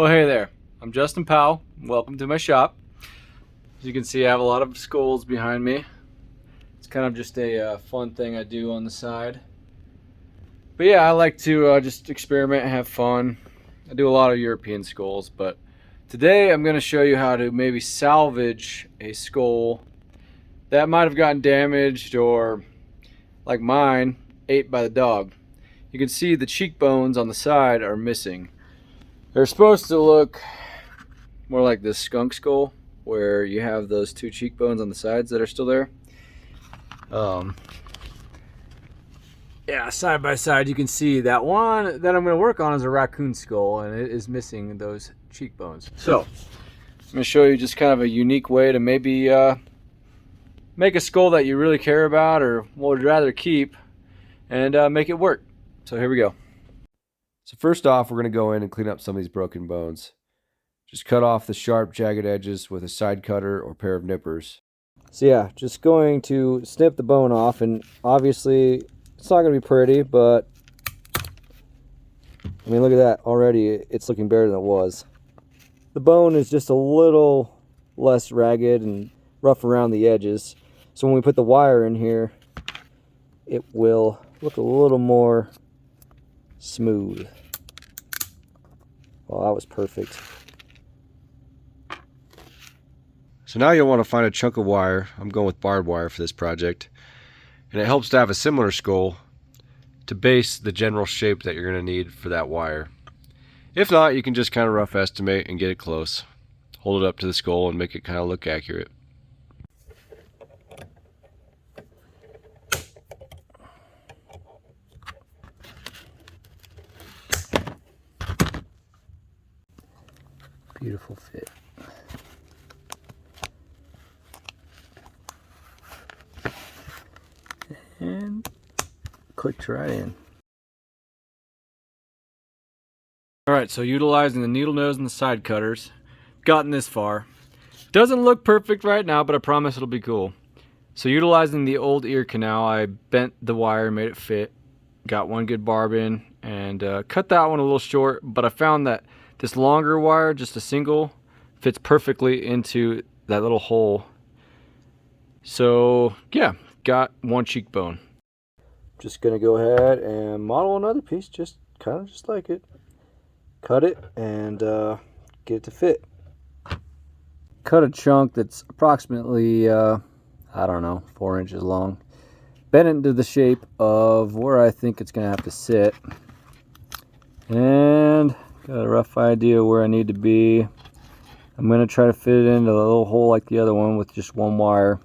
Well, hey there. I'm Justin Powell. Welcome to my shop. As you can see, I have a lot of skulls behind me. It's kind of just a fun thing I do on the side. But yeah, I like to just experiment and have fun. I do a lot of European skulls, but today I'm going to show you how to maybe salvage a skull that might have gotten damaged or, like mine, ate by the dog. You can see the cheekbones on the side are missing. They're supposed to look more like this skunk skull, where you have those two cheekbones on the sides that are still there. Yeah, side by side you can see that one that I'm going to work on is a raccoon skull, and it is missing those cheekbones. So I'm going to show you just kind of a unique way to maybe make a skull that you really care about or would rather keep and make it work. So here we go. So first off, we're going to go in and clean up some of these broken bones. Just cut off the sharp, jagged edges with a side cutter or pair of nippers. So yeah, just going to snip the bone off, and obviously it's not going to be pretty, but I mean, look at that. Already it's looking better than it was. The bone is just a little less ragged and rough around the edges. So when we put the wire in here, it will look a little more smooth. Well, that was perfect. So now you'll want to find a chunk of wire. I'm going with barbed wire for this project. And it helps to have a similar skull to base the general shape that you're going to need for that wire. If not, you can just kind of rough estimate and get it close. Hold it up to the skull and make it kind of look accurate. Beautiful fit. And clicks right in. Alright, so utilizing the needle nose and the side cutters, gotten this far. Doesn't look perfect right now, but I promise it'll be cool. So utilizing the old ear canal, I bent the wire, made it fit, got one good barb in, and cut that one a little short, but I found that this longer wire, just a single, fits perfectly into that little hole. So yeah, got one cheekbone. Just gonna go ahead and model another piece, just kind of just like it. Cut it and get it to fit. Cut a chunk that's approximately, I don't know, 4 inches long. Bend it into the shape of where I think it's gonna have to sit. And got a rough idea where I need to be. I'm gonna try to fit it into a little hole like the other one with just one wire.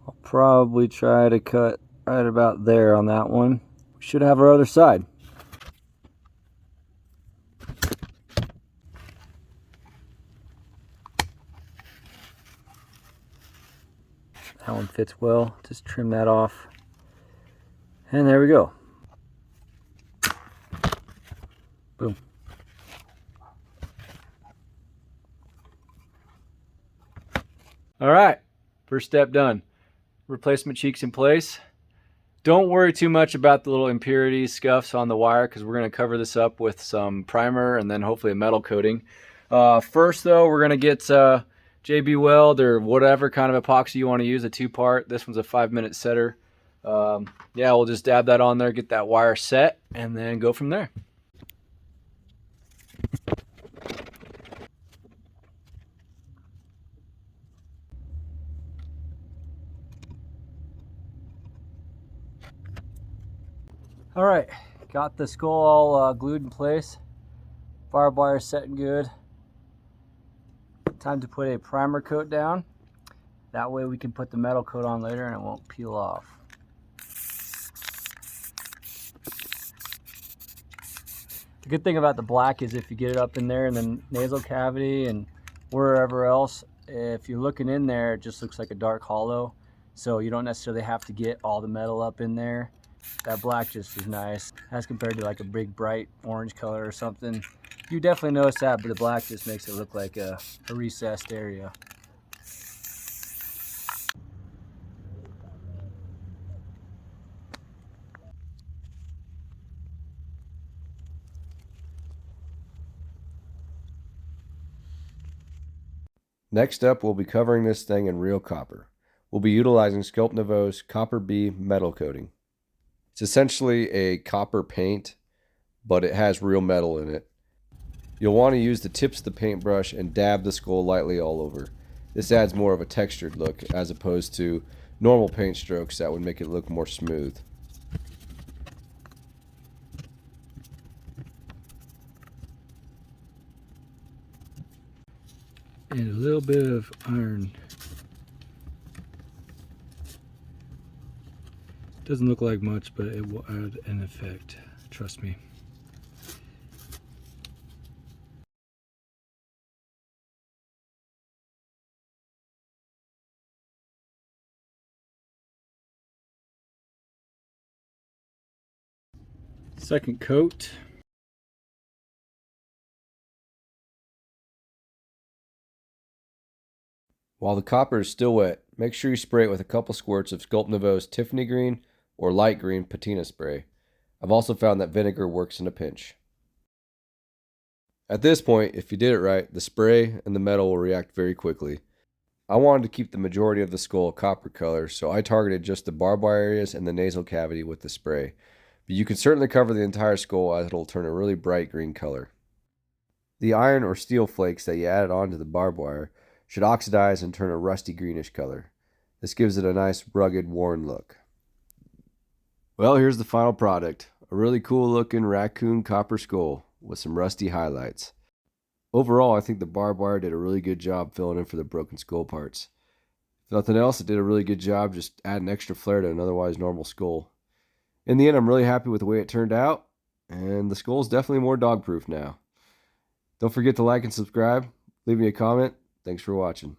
I'll probably try to cut right about there on that one. We should have our other side. That one fits well. Just trim that off. And there we go. Boom. All right, first step done. Replacement cheeks in place. Don't worry too much about the little impurities, scuffs on the wire, because we're going to cover this up with some primer and then hopefully a metal coating. First though, we're going to get JB Weld or whatever kind of epoxy you want to use, a 2-part. This one's a 5-minute setter. Yeah, we'll just dab that on there, get that wire set, and then go from there. All right, got the skull all glued in place. Barbed wire setting good. Time to put a primer coat down. That way we can put the metal coat on later and it won't peel off. The good thing about the black is if you get it up in there in the nasal cavity and wherever else, if you're looking in there, it just looks like a dark hollow. So you don't necessarily have to get all the metal up in there. That black just is nice as compared to like a big bright orange color or something. You definitely notice that, but the black just makes it look like a recessed area. Next up, we'll be covering this thing in real copper. We'll be utilizing Sculpt Nouveau's Copper B metal coating. It's essentially a copper paint, but it has real metal in it. You'll want to use the tips of the paintbrush and dab the skull lightly all over. This adds more of a textured look as opposed to normal paint strokes that would make it look more smooth. And a little bit of iron. Doesn't look like much, but it will add an effect. Trust me. Second coat. While the copper is still wet, make sure you spray it with a couple squirts of Sculpt Nouveau's Tiffany green or light green patina spray. I've also found that vinegar works in a pinch. At this point, if you did it right, the spray and the metal will react very quickly. I wanted to keep the majority of the skull copper color, so I targeted just the barbed wire areas and the nasal cavity with the spray. But you can certainly cover the entire skull as it'll turn a really bright green color. The iron or steel flakes that you added onto the barbed wire should oxidize and turn a rusty greenish color. This gives it a nice rugged, worn look. Well, here's the final product. A really cool looking raccoon copper skull with some rusty highlights. Overall, I think the barbed wire did a really good job filling in for the broken skull parts. If nothing else, it did a really good job just adding extra flair to an otherwise normal skull. In the end, I'm really happy with the way it turned out, and the skull is definitely more dog-proof now. Don't forget to like and subscribe. Leave me a comment. Thanks for watching.